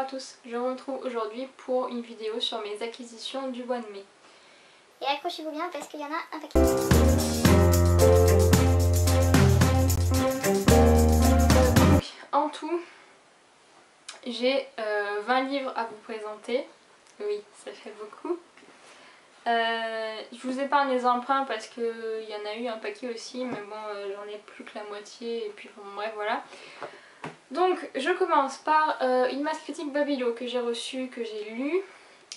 tous, je vous retrouve aujourd'hui pour une vidéo sur mes acquisitions du mois de mai. Et accrochez-vous bien parce qu'il y en a un paquet. Donc en tout, j'ai 20 livres à vous présenter. Oui, ça fait beaucoup. Je vous épargne les emprunts parce qu'il y en a eu un paquet aussi, mais bon, j'en ai plus que la moitié, et puis bon, bref, voilà. Donc, je commence par une masse critique Babylon que j'ai reçue, que j'ai lue.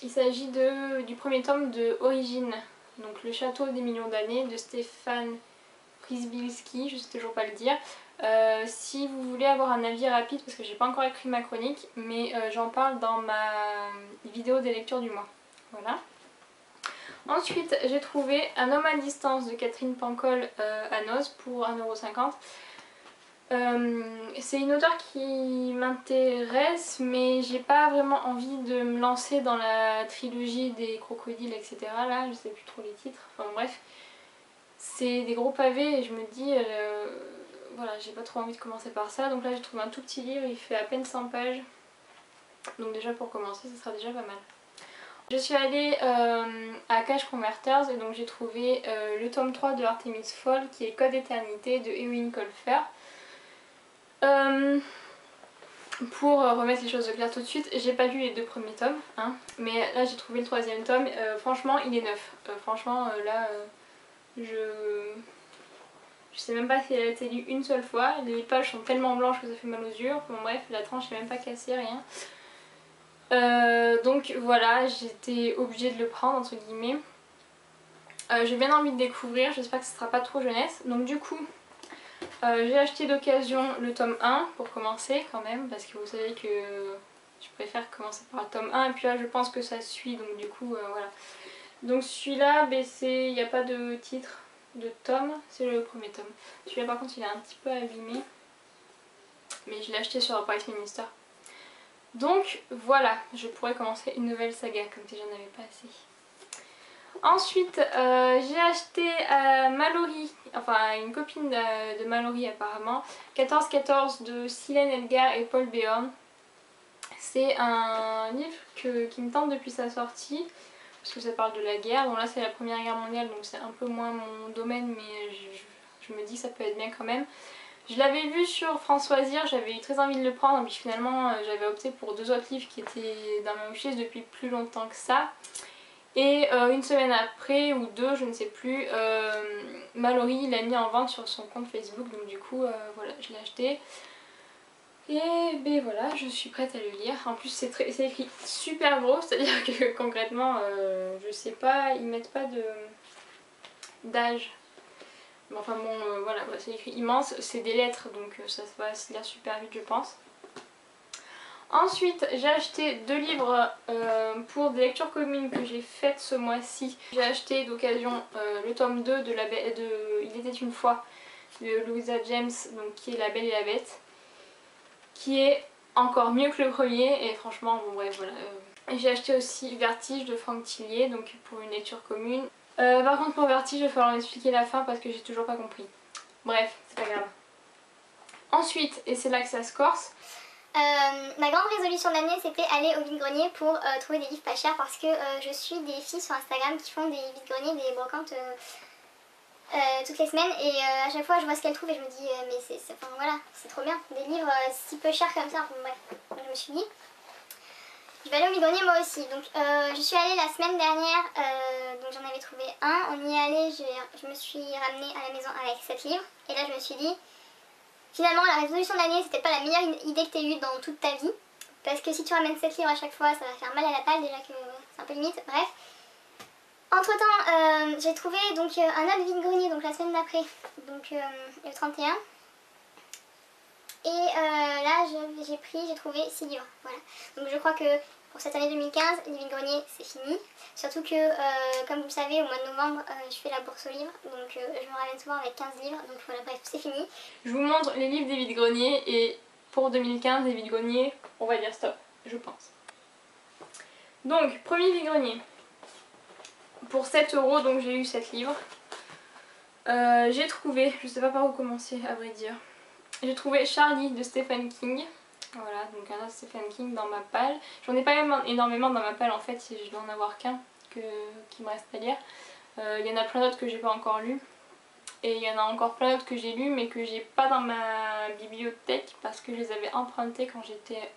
Il s'agit du premier tome de Origine, donc Le Château des Millions d'années, de Stéphane Przybylski, je sais toujours pas le dire. Si vous voulez avoir un avis rapide, parce que j'ai pas encore écrit ma chronique, mais j'en parle dans ma vidéo des lectures du mois. Voilà. Ensuite, j'ai trouvé Un homme à distance de Catherine Pancol à Noz pour 1,50 €. C'est une auteure qui m'intéresse, mais j'ai pas vraiment envie de me lancer dans la trilogie des crocodiles, etc. Là, je sais plus trop les titres, enfin bref. C'est des gros pavés et je me dis, voilà, j'ai pas trop envie de commencer par ça. Donc là, j'ai trouvé un tout petit livre, il fait à peine 100 pages. Donc déjà pour commencer, ça sera déjà pas mal. Je suis allée à Cash Converters et donc j'ai trouvé le tome 3 de Artemis Fowl qui est Code Éternité de Ewin Colfer. Pour remettre les choses au clair tout de suite, j'ai pas lu les 2 premiers tomes, hein, mais là j'ai trouvé le 3e tome, franchement il est neuf. Franchement là je sais même pas si elle a été lue une seule fois, les pages sont tellement blanches que ça fait mal aux yeux, enfin bref, la tranche n'est même pas cassée, rien. Donc voilà, j'étais obligée de le prendre entre guillemets. J'ai bien envie de découvrir, j'espère que ce sera pas trop jeunesse. Donc du coup, j'ai acheté d'occasion le tome 1 pour commencer quand même, parce que vous savez que je préfère commencer par le tome 1 et puis là je pense que ça suit, donc du coup voilà. Donc celui-là, il n'y a pas de titre de tome, c'est le premier tome. Celui-là par contre il est un petit peu abîmé, mais je l'ai acheté sur Price Minister. Donc voilà, je pourrais commencer une nouvelle saga comme si j'en avais pas assez. Ensuite, j'ai acheté Mallory, enfin une copine de Mallory apparemment, 14-14 de Silène Elgar et Paul Béorn. C'est un livre qui me tente depuis sa sortie, parce que ça parle de la guerre. Bon là c'est la Première Guerre mondiale, donc c'est un peu moins mon domaine, mais je me dis que ça peut être bien quand même. Je l'avais vu sur France Loisirs, j'avais eu très envie de le prendre, et puis finalement j'avais opté pour 2 autres livres qui étaient dans ma wishlist depuis plus longtemps que ça. Et une semaine après, ou 2, je ne sais plus, Mallory l'a mis en vente sur son compte Facebook, donc du coup voilà, je l'ai acheté. Et ben voilà, je suis prête à le lire. En plus c'est écrit super gros, c'est-à-dire que concrètement, je sais pas, ils mettent pas d'âge. Enfin bon, voilà, c'est écrit immense, c'est des lettres, donc ça va se lire super vite je pense. Ensuite, j'ai acheté 2 livres pour des lectures communes que j'ai faites ce mois-ci. J'ai acheté d'occasion le tome 2 de Il était une fois de Louisa James, donc qui est La Belle et la Bête, qui est encore mieux que le premier et franchement, bon bref voilà. J'ai acheté aussi Vertige de Franck Tillier, donc pour une lecture commune. Par contre pour Vertige, il va falloir m'expliquer la fin parce que j'ai toujours pas compris. Bref, c'est pas grave. Ensuite, et c'est là que ça se corse, ma grande résolution de l'année c'était aller au vide-grenier pour trouver des livres pas chers parce que je suis des filles sur Instagram qui font des vide-greniers, des brocantes toutes les semaines et à chaque fois je vois ce qu'elles trouvent et je me dis mais enfin, voilà, c'est trop bien, des livres si peu chers comme ça, enfin, bref. Donc, je me suis dit je vais aller au vide-grenier moi aussi, donc je suis allée la semaine dernière, donc j'en avais trouvé un, on y est allé, je me suis ramenée à la maison avec 7 livres et là je me suis dit finalement la résolution de l'année c'était pas la meilleure idée que tu aies eue dans toute ta vie, parce que si tu ramènes 7 livres à chaque fois ça va faire mal à la palle, déjà que c'est un peu limite, bref. Entre temps j'ai trouvé donc un autre vide-grenier donc la semaine d'après, donc le 31. Et là j'ai trouvé 6 livres, voilà. Donc je crois que pour cette année 2015, les vide-greniers c'est fini. Surtout que comme vous le savez au mois de novembre je fais la bourse aux livres, donc je me ramène souvent avec 15 livres, donc voilà, bref c'est fini. je vous montre les livres des vide-greniers et pour 2015 les vide-greniers, on va dire stop, je pense. Donc premier vide-grenier, pour 7 €, donc j'ai eu 7 livres. J'ai trouvé, je sais pas par où commencer à vrai dire, j'ai trouvé Charlie de Stephen King. Voilà, donc un autre Stephen King dans ma palle. J'en ai pas même énormément dans ma palle en fait, si je dois en avoir qu'un qui me reste à lire. Il y en a plein d'autres que j'ai pas encore lus. Et il y en a encore plein d'autres que j'ai lus mais que j'ai pas dans ma bibliothèque parce que je les avais empruntés quand j'étais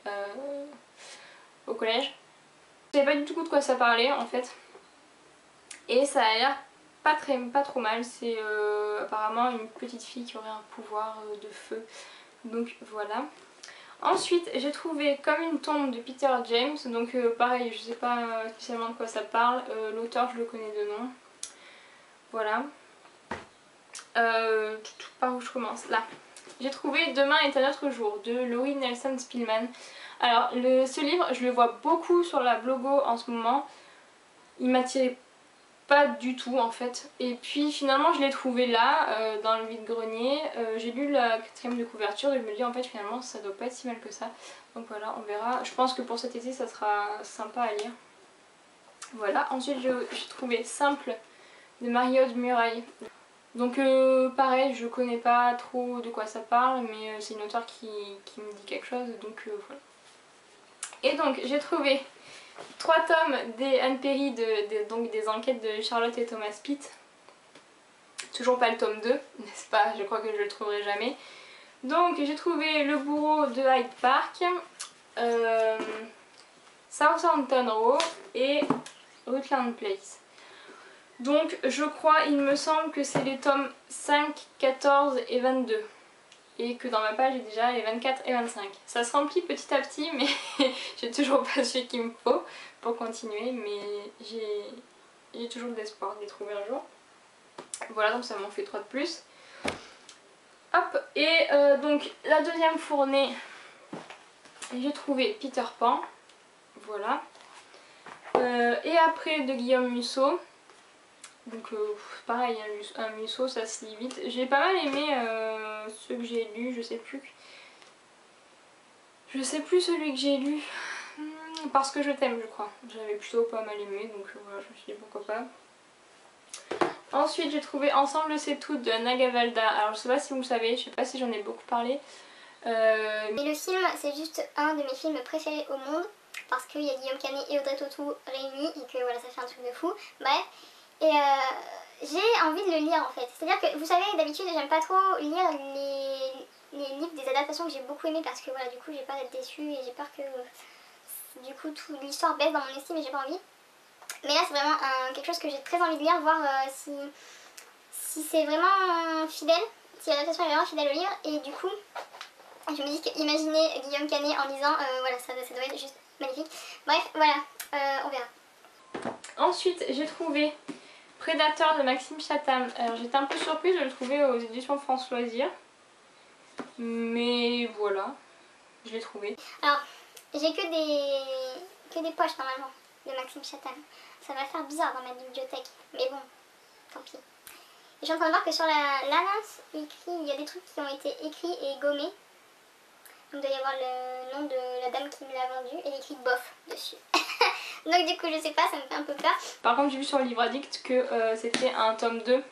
au collège. Je savais pas du tout de quoi ça parlait en fait. Et ça a l'air pas trop mal. C'est apparemment une petite fille qui aurait un pouvoir de feu. Donc voilà. Ensuite j'ai trouvé Comme une tombe de Peter James. Donc pareil, je sais pas spécialement de quoi ça parle. L'auteur je le connais de nom. Voilà. Par où je commence? Là. J'ai trouvé Demain est un autre jour de Laurie Nelson Spillman. Alors ce livre je le vois beaucoup sur la blogo en ce moment. Il m'attirait pas du tout en fait. Et puis finalement je l'ai trouvé là dans le vide-grenier. J'ai lu la 4ème de couverture et je me dis en fait finalement ça doit pas être si mal que ça. Donc voilà, on verra. Je pense que pour cet été ça sera sympa à lire. Voilà. Ensuite j'ai trouvé Simple de Marie-Aude Muraille. Donc pareil, je connais pas trop de quoi ça parle, mais c'est une auteure qui me dit quelque chose, donc voilà. Et donc j'ai trouvé 3 tomes des Anne Perry, donc des enquêtes de Charlotte et Thomas Pitt. Toujours pas le tome 2, n'est-ce pas? Je crois que je le trouverai jamais. Donc j'ai trouvé Le bourreau de Hyde Park, Southampton Row et Rutland Place. Donc je crois, il me semble que c'est les tomes 5, 14 et 22. Et que dans ma page j'ai déjà les 24 et 25. Ça se remplit petit à petit mais j'ai toujours pas celui qu'il me faut pour continuer. Mais j'ai toujours de l'espoir de les trouver un jour. Voilà, donc ça m'en fait 3 de plus. Hop, et donc la deuxième fournée, j'ai trouvé Peter Pan. Voilà. Et après de Guillaume Musso. Donc pareil, un Musso ça se lit vite. J'ai pas mal aimé ceux que j'ai lus, je sais plus celui que j'ai lu. Parce que je t'aime je crois. J'avais plutôt pas mal aimé donc voilà, je me suis dit pourquoi pas. Ensuite j'ai trouvé Ensemble c'est tout de Naga Valda. Alors je sais pas si vous le savez, je sais pas si j'en ai beaucoup parlé. Mais le film c'est juste un de mes films préférés au monde. Parce qu'il y a Guillaume Canet et Audrey Tautou réunis et que voilà ça fait un truc de fou. Bref. Et j'ai envie de le lire en fait. C'est-à-dire que vous savez d'habitude j'aime pas trop lire les livres des adaptations que j'ai beaucoup aimé parce que voilà du coup j'ai peur d'être déçue et j'ai peur que du coup toute l'histoire baisse dans mon estime et j'ai pas envie. Mais là c'est vraiment quelque chose que j'ai très envie de lire, voir si c'est vraiment fidèle, si l'adaptation est vraiment fidèle au livre. Et du coup je me dis qu'imaginez Guillaume Canet en lisant, voilà ça doit être juste magnifique. Bref voilà, on verra. Ensuite j'ai trouvé Prédateur de Maxime Chatham. Alors j'étais un peu surprise de le trouver aux éditions France Loisirs. Mais voilà, je l'ai trouvé. Alors, j'ai que des poches normalement de Maxime Chatham. Ça va faire bizarre dans ma bibliothèque. Mais bon, tant pis. Et je suis en train de voir que sur l'annonce, il y a des trucs qui ont été écrits et gommés. Donc il doit y avoir le nom de la dame qui me l'a vendu et il écrit bof dessus. Donc du coup je sais pas, ça me fait un peu peur. Par contre j'ai vu sur le livre addict que c'était un tome 2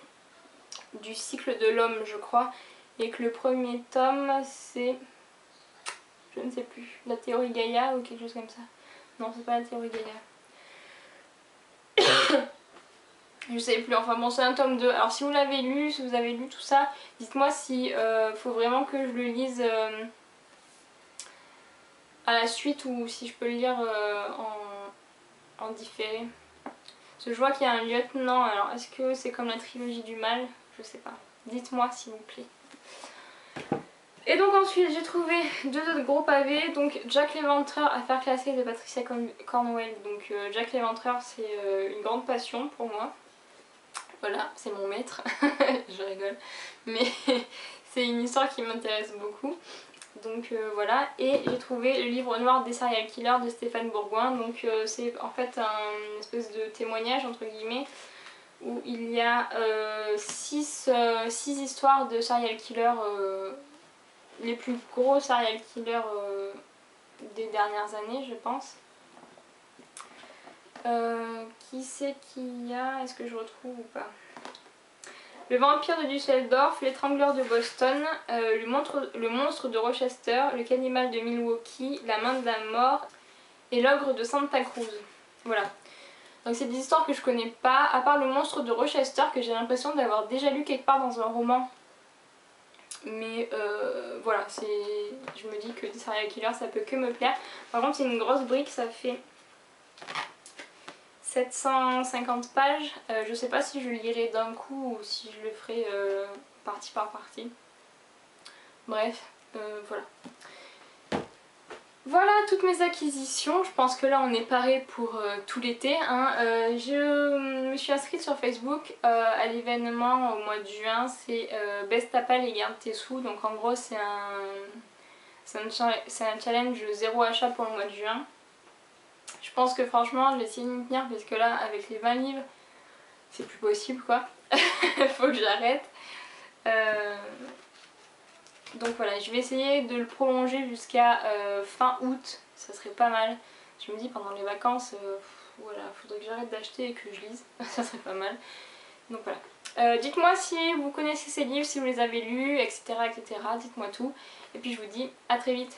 du cycle de l'homme je crois. Et que le premier tome c'est, je ne sais plus, la théorie Gaïa ou quelque chose comme ça. Non c'est pas la théorie Gaïa. Je sais plus, enfin bon c'est un tome 2. Alors si vous l'avez lu, si vous avez lu tout ça, dites-moi si faut vraiment que je le lise à la suite ou si je peux le lire en différé. Parce que je vois qu'il y a un lieutenant, alors est-ce que c'est comme la trilogie du mal? Je sais pas. Dites-moi s'il vous plaît. Et donc ensuite j'ai trouvé 2 autres gros pavés, donc Jack l'Éventreur, affaire classée de Patricia Cornwell. Donc Jack l'Éventreur c'est une grande passion pour moi. Voilà, c'est mon maître, je rigole. Mais c'est une histoire qui m'intéresse beaucoup. Donc voilà, et j'ai trouvé le livre noir des serial killers de Stéphane Bourgoin. Donc c'est en fait une espèce de témoignage entre guillemets où il y a 6 histoires de serial killers, les plus gros serial killers des dernières années je pense. Qui c'est qu'il y a? Est-ce que je retrouve ou pas? Le vampire de Düsseldorf, l'étrangleur de Boston, le monstre de Rochester, le cannibale de Milwaukee, la main de la mort et l'ogre de Santa Cruz. Voilà. Donc c'est des histoires que je connais pas, à part le monstre de Rochester que j'ai l'impression d'avoir déjà lu quelque part dans un roman. Mais voilà, je me dis que des serial killers ça peut que me plaire. Par contre c'est une grosse brique, ça fait 750 pages. Je sais pas si je le lirai d'un coup ou si je le ferai partie par partie. Bref, voilà. Voilà toutes mes acquisitions, je pense que là on est paré pour tout l'été. Hein. Je me suis inscrite sur Facebook à l'événement au mois de juin, c'est baisse ta palle et garde tes sous. Donc en gros c'est un challenge zéro achat pour le mois de juin. Je pense que franchement je vais essayer de m'y tenir parce que là avec les 20 livres c'est plus possible quoi. Faut que j'arrête. Donc voilà, je vais essayer de le prolonger jusqu'à fin août, ça serait pas mal. Je me dis pendant les vacances, voilà, faudrait que j'arrête d'acheter et que je lise, ça serait pas mal. Donc voilà. Dites-moi si vous connaissez ces livres, si vous les avez lus, etc. etc. Dites-moi tout. Et puis je vous dis à très vite.